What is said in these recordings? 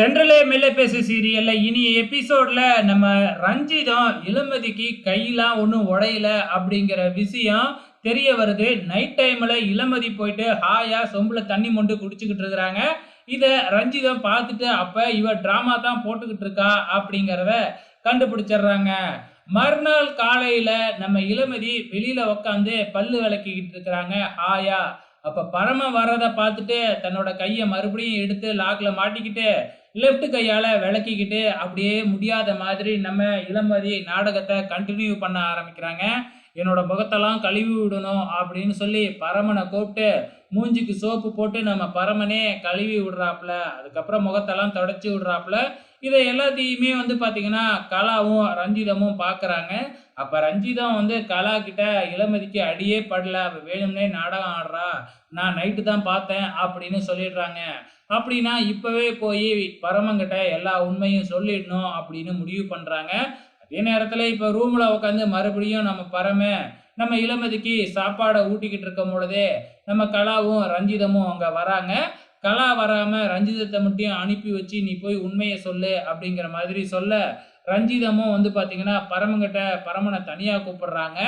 தென்றலே மெல்ல பேசு சீரியல்ல இனி எபிசோட்ல நம்ம ரஞ்சிதம் இளமதிக்கு கையெல்லாம் ஒன்றும் உடையல அப்படிங்கிற விஷயம் தெரிய வருது. நைட் டைம்ல இளமதி போயிட்டு ஹாயா சொம்புல தண்ணி மொண்டு குடிச்சுக்கிட்டு இருக்கிறாங்க. இதை ரஞ்சிதம் பார்த்துட்டு அப்ப இவ டிராமா தான் போட்டுக்கிட்டு இருக்கா அப்படிங்கிறத கண்டுபிடிச்சிடுறாங்க. மறுநாள் காலையில நம்ம இளமதி வெளியில உக்காந்து பல்லு விளக்கிக்கிட்டு இருக்கிறாங்க ஹாயா. அப்ப பரம வர்றத பார்த்துட்டு தன்னோட கையை மறுபடியும் எடுத்து லாக்ல மாட்டிக்கிட்டு லெஃப்ட் கையால விளக்கிக்கிட்டு அப்படியே முடியாத மாதிரி நம்ம இளமதி நாடகத்தை கண்டினியூ பண்ண ஆரம்பிக்கிறாங்க. என்னோட முகத்தெல்லாம் கழுவி விடணும் அப்படின்னு சொல்லி பரமனை கூப்பிட்டு மூஞ்சிக்கு சோப்பு போட்டு நம்ம பரமனே கழுவி விடுறாப்புல. அதுக்கப்புறம் முகத்தெல்லாம் தொடச்சி விடுறாப்புல. இதை எல்லாத்தையுமே பார்த்தீங்கன்னா கலாவும் ரஞ்சிதமும் பார்க்குறாங்க. அப்போ ரஞ்சிதம் கலா கிட்ட இளமதிக்கு அடியே படல, அவ வேணும்னே நாடகம் ஆடுறா, நான் நைட்டு தான் பார்த்தேன் அப்படின்னு சொல்லிடுறாங்க. அப்படின்னா இப்பவே போய் பரமங்கிட்ட எல்லா உண்மையும் சொல்லிடணும் அப்படின்னு முடிவு பண்றாங்க. அதே நேரத்துல இப்ப ரூம்ல உட்காந்து மறுபடியும் நம்ம இளமதிக்கு சாப்பாடை ஊட்டிக்கிட்டு இருக்கும் பொழுதே நம்ம கலாவும் ரஞ்சிதமும் அங்க வராங்க. கலா வராம ரஞ்சிதத்தை மட்டும் அனுப்பி வச்சு நீ போய் உண்மையை சொல்லு அப்படிங்கிற மாதிரி சொல்ல, ரஞ்சிதமும் பாத்தீங்கன்னா பரமனை தனியா கூப்பிடுறாங்க.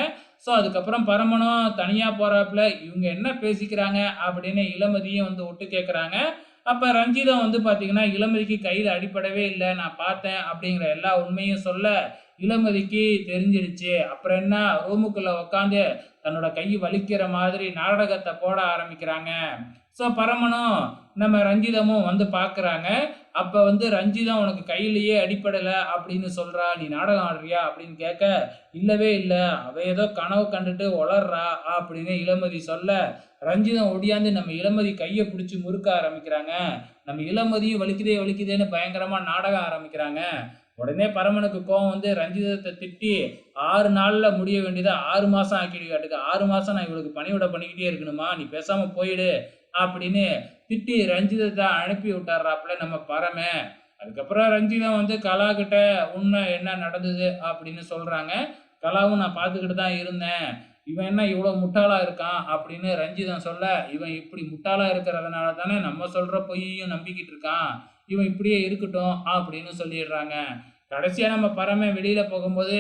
ஸோ அதுக்கப்புறம் பரமனும் தனியா போறாப்புல. இவங்க என்ன பேசிக்கிறாங்க அப்படின்னு இளமதியும் ஒட்டு கேட்குறாங்க. அப்ப ரஞ்சிதம் பாத்தீங்கன்னா இளமதிக்கு கையில அடிபடவே இல்லை, நான் பார்த்தேன் அப்படிங்கிற எல்லா உண்மையும் சொல்ல இளமதிக்கு தெரிஞ்சிடுச்சு. அப்புறம் என்ன, ரூமுக்குள்ள உட்காந்து தன்னோட கை வலிக்கிற மாதிரி நாடகத்தை போட ஆரம்பிக்கிறாங்க. ஸோ பரமனும் நம்ம ரஞ்சிதமும் பார்க்குறாங்க. அப்போ ரஞ்சிதம் உனக்கு கையிலேயே அடிப்படலை அப்படின்னு சொல்கிறா, நீ நாடகம் ஆடுறியா அப்படின்னு கேட்க, இல்லவே இல்லை, அவ ஏதோ கனவு கண்டுட்டு உளர்றா அப்படின்னு இளமதி சொல்ல, ரஞ்சிதம் ஒடியாந்து நம்ம இளமதி கையை பிடிச்சி முறுக்க ஆரம்பிக்கிறாங்க. நம்ம இளமதியும் வலிக்குதே வலிக்குதேன்னு பயங்கரமாக நாடகம் ஆரம்பிக்கிறாங்க. உடனே பரமனுக்கு கோவம் ரஞ்சிதத்தை திட்டி 6 நாள்ல முடிய வேண்டியதை 6 மாசம் ஆக்கிடுவாட்டுக்கு. 6 மாசம் நான் இவளுக்கு பணிவிட பண்ணிக்கிட்டே இருக்கணுமா, நீ பேசாம போயிடு அப்படின்னு திட்டி ரஞ்சிதத்தை அனுப்பி விட்டார்றாப்புல நம்ம பரம. அதுக்கப்புறம் ரஞ்சிதம் கலா கிட்ட உண்மை என்ன நடந்தது அப்படின்னு சொல்றாங்க. கலாவும் நான் பார்த்துக்கிட்டு தான் இருந்தேன், இவன் என்ன இவ்வளோ முட்டாளா இருக்கான் அப்படின்னு ரஞ்சிதம் சொல்ல, இவன் இப்படி முட்டாளா இருக்கிறதுனால தானே நம்ம சொல்ற பொய்யையும் நம்பிக்கிட்டு இருக்கான், இவன் இப்படியே இருக்கட்டும் அப்படின்னு சொல்லிடுறாங்க. கடைசியா நம்ம பரம வெளியில போகும்போது,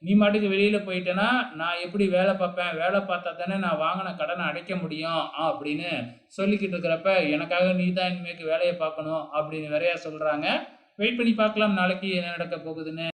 நீ மாட்டுக்கு வெளியில போயிட்டேன்னா நான் எப்படி வேலை பார்ப்பேன், வேலை பார்த்தா தானே நான் வாங்கின கடனை அடைக்க முடியும் அப்படின்னு சொல்லிக்கிட்டு இருக்கிறப்ப, எனக்காக நீ தான் இனிமேக்கு வேலையை பார்க்கணும் அப்படின்னு வேறையா சொல்றாங்க. வெயிட் பண்ணி பார்க்கலாம் நாளைக்கு என்ன நடக்க போகுதுன்னு.